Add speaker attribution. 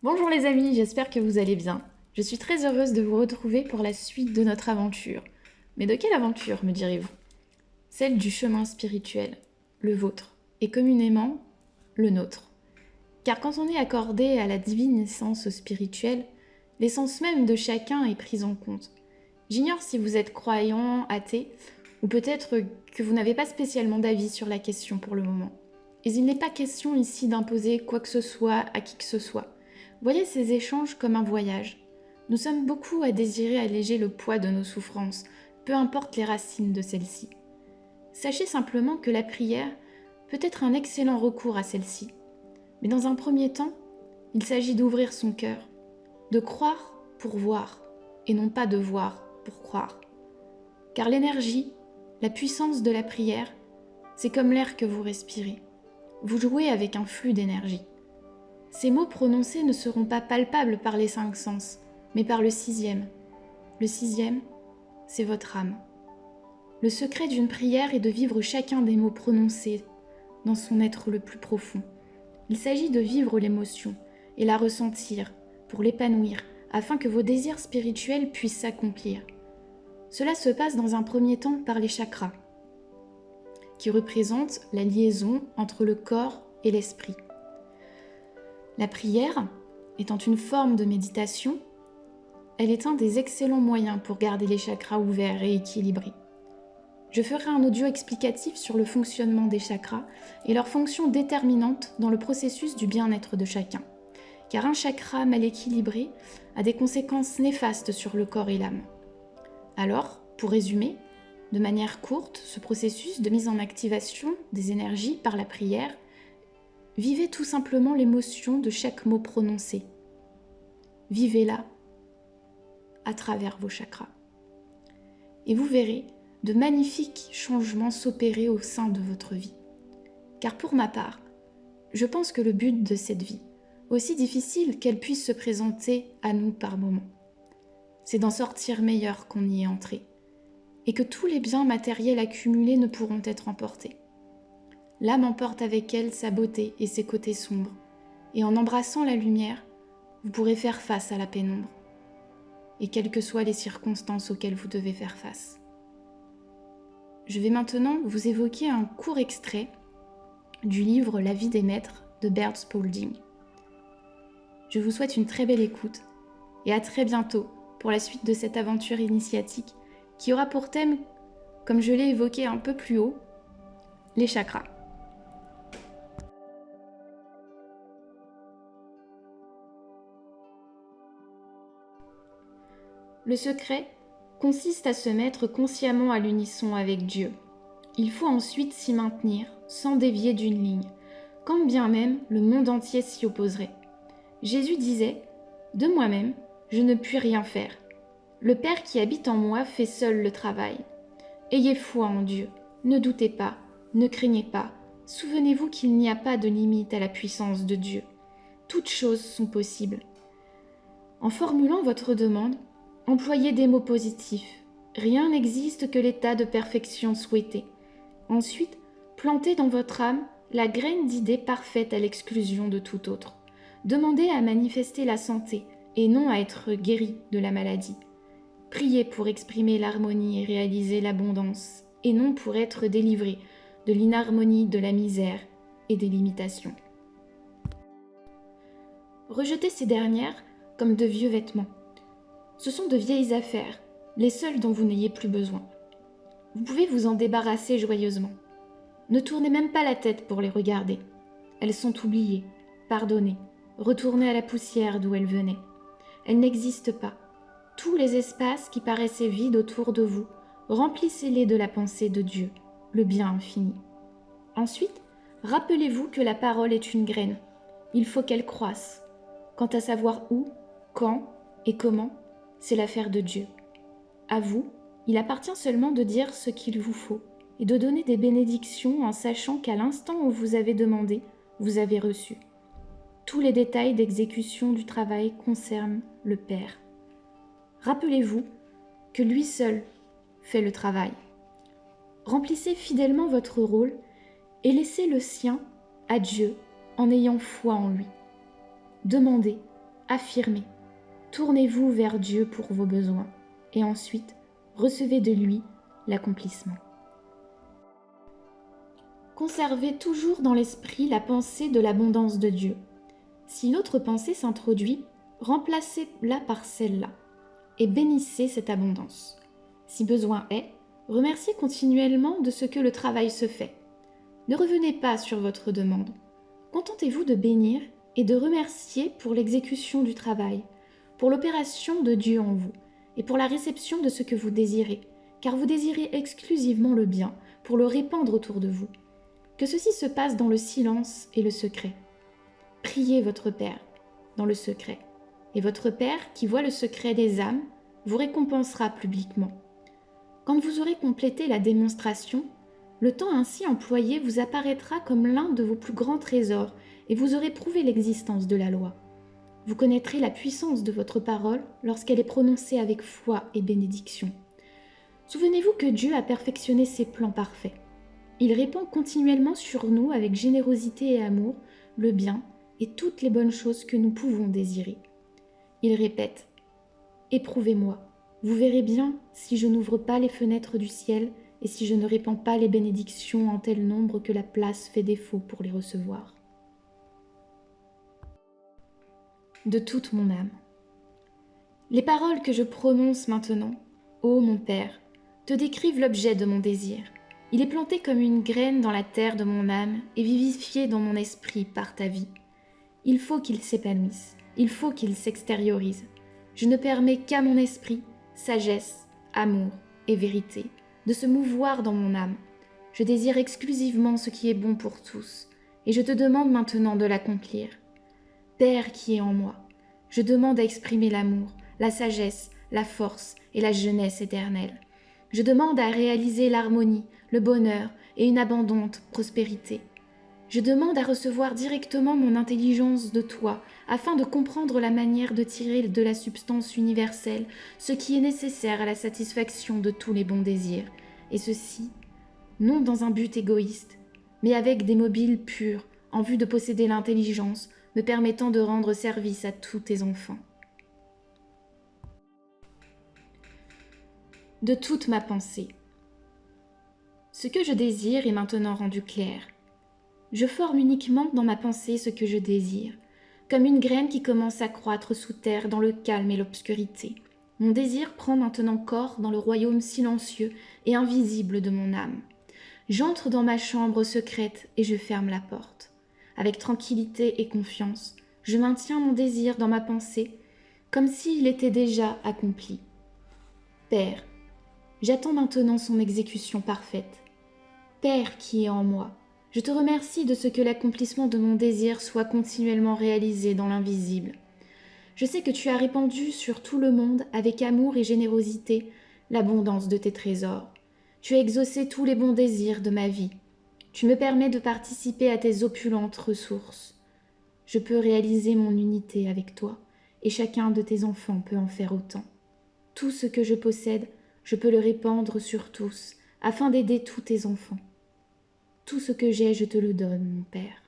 Speaker 1: Bonjour les amis, j'espère que vous allez bien. Je suis très heureuse de vous retrouver pour la suite de notre aventure. Mais de quelle aventure, me direz-vous? Celle du chemin spirituel, le vôtre, et communément le nôtre. Car quand on est accordé à la divine essence spirituelle, l'essence même de chacun est prise en compte. J'ignore si vous êtes croyant, athée, ou peut-être que vous n'avez pas spécialement d'avis sur la question pour le moment. Et il n'est pas question ici d'imposer quoi que ce soit à qui que ce soit. Voyez ces échanges comme un voyage. Nous sommes beaucoup à désirer alléger le poids de nos souffrances, peu importe les racines de celles-ci. Sachez simplement que la prière peut être un excellent recours à celle-ci. Mais dans un premier temps, il s'agit d'ouvrir son cœur, de croire pour voir, et non pas de voir pour croire. Car l'énergie, la puissance de la prière, c'est comme l'air que vous respirez. Vous jouez avec un flux d'énergie. Ces mots prononcés ne seront pas palpables par les 5 sens, mais par le 6e. Le 6e, c'est votre âme. Le secret d'une prière est de vivre chacun des mots prononcés dans son être le plus profond. Il s'agit de vivre l'émotion et la ressentir pour l'épanouir, afin que vos désirs spirituels puissent s'accomplir. Cela se passe dans un premier temps par les chakras, qui représentent la liaison entre le corps et l'esprit. La prière, étant une forme de méditation, elle est un des excellents moyens pour garder les chakras ouverts et équilibrés. Je ferai un audio explicatif sur le fonctionnement des chakras et leur fonction déterminante dans le processus du bien-être de chacun. Car un chakra mal équilibré a des conséquences néfastes sur le corps et l'âme. Alors, pour résumer, de manière courte, ce processus de mise en activation des énergies par la prière, vivez tout simplement l'émotion de chaque mot prononcé. Vivez-la à travers vos chakras. Et vous verrez de magnifiques changements s'opérer au sein de votre vie. Car pour ma part, je pense que le but de cette vie, aussi difficile qu'elle puisse se présenter à nous par moments, c'est d'en sortir meilleur qu'on y est entré, et que tous les biens matériels accumulés ne pourront être emportés. L'âme emporte avec elle sa beauté et ses côtés sombres, et en embrassant la lumière, vous pourrez faire face à la pénombre, et quelles que soient les circonstances auxquelles vous devez faire face. Je vais maintenant vous évoquer un court extrait du livre La vie des maîtres de Bert Spalding. Je vous souhaite une très belle écoute et à très bientôt pour la suite de cette aventure initiatique qui aura pour thème, comme je l'ai évoqué un peu plus haut, les chakras. Le secret consiste à se mettre consciemment à l'unisson avec Dieu. Il faut ensuite s'y maintenir sans dévier d'une ligne, quand bien même le monde entier s'y opposerait. Jésus disait « De moi-même, je ne puis rien faire. Le Père qui habite en moi fait seul le travail. Ayez foi en Dieu, ne doutez pas, ne craignez pas. Souvenez-vous qu'il n'y a pas de limite à la puissance de Dieu. Toutes choses sont possibles. » En formulant votre demande, employez des mots positifs. Rien n'existe que l'état de perfection souhaité. Ensuite, plantez dans votre âme la graine d'idées parfaite à l'exclusion de tout autre. Demandez à manifester la santé et non à être guéri de la maladie. Priez pour exprimer l'harmonie et réaliser l'abondance, et non pour être délivré de l'inharmonie, de la misère et des limitations. Rejetez ces dernières comme de vieux vêtements. Ce sont de vieilles affaires, les seules dont vous n'ayez plus besoin. Vous pouvez vous en débarrasser joyeusement. Ne tournez même pas la tête pour les regarder. Elles sont oubliées, pardonnées, retournées à la poussière d'où elles venaient. Elles n'existent pas. Tous les espaces qui paraissaient vides autour de vous, remplissez-les de la pensée de Dieu, le bien infini. Ensuite, rappelez-vous que la parole est une graine. Il faut qu'elle croisse. Quant à savoir où, quand et comment, c'est l'affaire de Dieu. À vous, il appartient seulement de dire ce qu'il vous faut et de donner des bénédictions en sachant qu'à l'instant où vous avez demandé, vous avez reçu. Tous les détails d'exécution du travail concernent le Père. Rappelez-vous que lui seul fait le travail. Remplissez fidèlement votre rôle et laissez le sien à Dieu en ayant foi en lui. Demandez affirmez. Tournez-vous vers Dieu pour vos besoins et ensuite recevez de lui l'accomplissement. Conservez toujours dans l'esprit la pensée de l'abondance de Dieu. Si une autre pensée s'introduit, remplacez-la par celle-là et bénissez cette abondance. Si besoin est, remerciez continuellement de ce que le travail se fait. Ne revenez pas sur votre demande. Contentez-vous de bénir et de remercier pour l'exécution du travail, pour l'opération de Dieu en vous et pour la réception de ce que vous désirez, car vous désirez exclusivement le bien pour le répandre autour de vous. Que ceci se passe dans le silence et le secret. Priez votre Père dans le secret, et votre Père, qui voit le secret des âmes, vous récompensera publiquement. Quand vous aurez complété la démonstration, le temps ainsi employé vous apparaîtra comme l'un de vos plus grands trésors et vous aurez prouvé l'existence de la loi. Vous connaîtrez la puissance de votre parole lorsqu'elle est prononcée avec foi et bénédiction. Souvenez-vous que Dieu a perfectionné ses plans parfaits. Il répand continuellement sur nous avec générosité et amour le bien et toutes les bonnes choses que nous pouvons désirer. Il répète « Éprouvez-moi, vous verrez bien si je n'ouvre pas les fenêtres du ciel et si je ne répands pas les bénédictions en tel nombre que la place fait défaut pour les recevoir. » De toute mon âme. Les paroles que je prononce maintenant, ô mon Père, te décrivent l'objet de mon désir. Il est planté comme une graine dans la terre de mon âme et vivifié dans mon esprit par ta vie. Il faut qu'il s'épanouisse, il faut qu'il s'extériorise. Je ne permets qu'à mon esprit, sagesse, amour et vérité, de se mouvoir dans mon âme. Je désire exclusivement ce qui est bon pour tous, et je te demande maintenant de l'accomplir. Père qui est en moi, je demande à exprimer l'amour, la sagesse, la force et la jeunesse éternelle. Je demande à réaliser l'harmonie, le bonheur et une abondante prospérité. Je demande à recevoir directement mon intelligence de toi, afin de comprendre la manière de tirer de la substance universelle ce qui est nécessaire à la satisfaction de tous les bons désirs, et ceci, non dans un but égoïste, mais avec des mobiles purs, en vue de posséder l'intelligence, me permettant de rendre service à tous tes enfants. De toute ma pensée. Ce que je désire est maintenant rendu clair. Je forme uniquement dans ma pensée ce que je désire, comme une graine qui commence à croître sous terre dans le calme et l'obscurité. Mon désir prend maintenant corps dans le royaume silencieux et invisible de mon âme. J'entre dans ma chambre secrète et je ferme la porte. Avec tranquillité et confiance, je maintiens mon désir dans ma pensée, comme s'il était déjà accompli. Père, j'attends maintenant son exécution parfaite. Père qui est en moi, je te remercie de ce que l'accomplissement de mon désir soit continuellement réalisé dans l'invisible. Je sais que tu as répandu sur tout le monde, avec amour et générosité, l'abondance de tes trésors. Tu as exaucé tous les bons désirs de ma vie. Tu me permets de participer à tes opulentes ressources. Je peux réaliser mon unité avec toi, et chacun de tes enfants peut en faire autant. Tout ce que je possède, je peux le répandre sur tous, afin d'aider tous tes enfants. Tout ce que j'ai, je te le donne, mon Père.